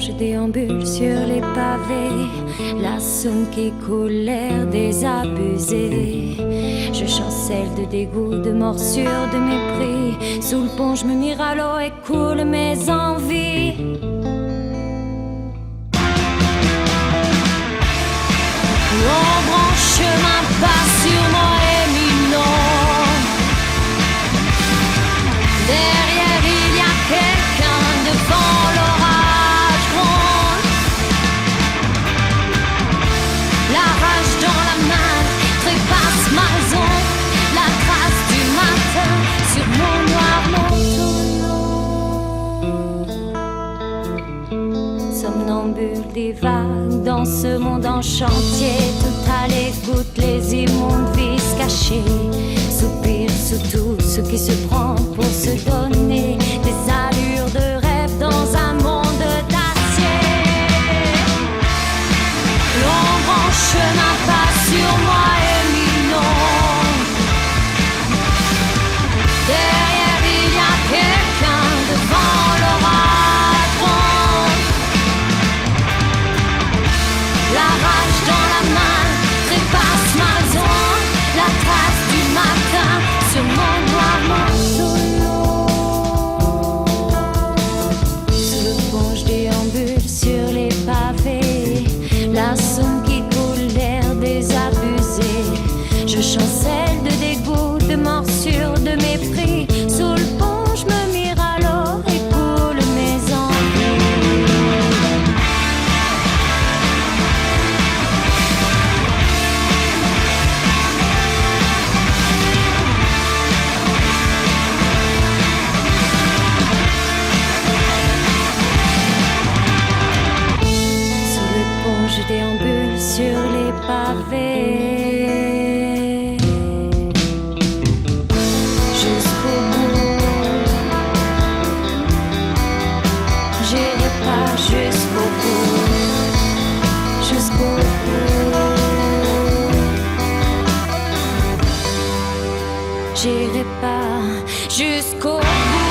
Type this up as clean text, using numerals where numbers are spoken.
je déambule sur les pavés, la Saône qui coule, l'air désabusé. Je chancelle de dégoût, de morsure, de mépris. Sous le pont, je me mire à l'eau et coule mes envies. L'ombre en chemin passe sur moi éminent. Derrière il y a quelqu'un, devant l'orage gronde. La rage dans la main trépasse ma raison. La trace du matin sur mon noir manteau. Somnambule divague dans ce monde en chantier. Tout à l'écoute, les immondes vices cachés. Soupir sous tout ce qui se prend pour se donner des allures de rêve dans un monde d'acier. L'ombre en chemin passe sur moi éminent. Derrière il y a quelqu'un, devant l'orage gronde. La rage dans la main trépasse ma raison. La trace du matin sur mon noir manteau. Sous le pont je déambule sur les pavés, la Saône qui coule, l'air désabusé. Je chancelle de dégoût, de morsure, de mépris. Sous le pont je me mire à l'eau et coule mes envies. Sous le pont je déambule sur les pavés jusqu'au bout. J'irai pas jusqu'au bout, jusqu'au bout. J'irai pas jusqu'au bout.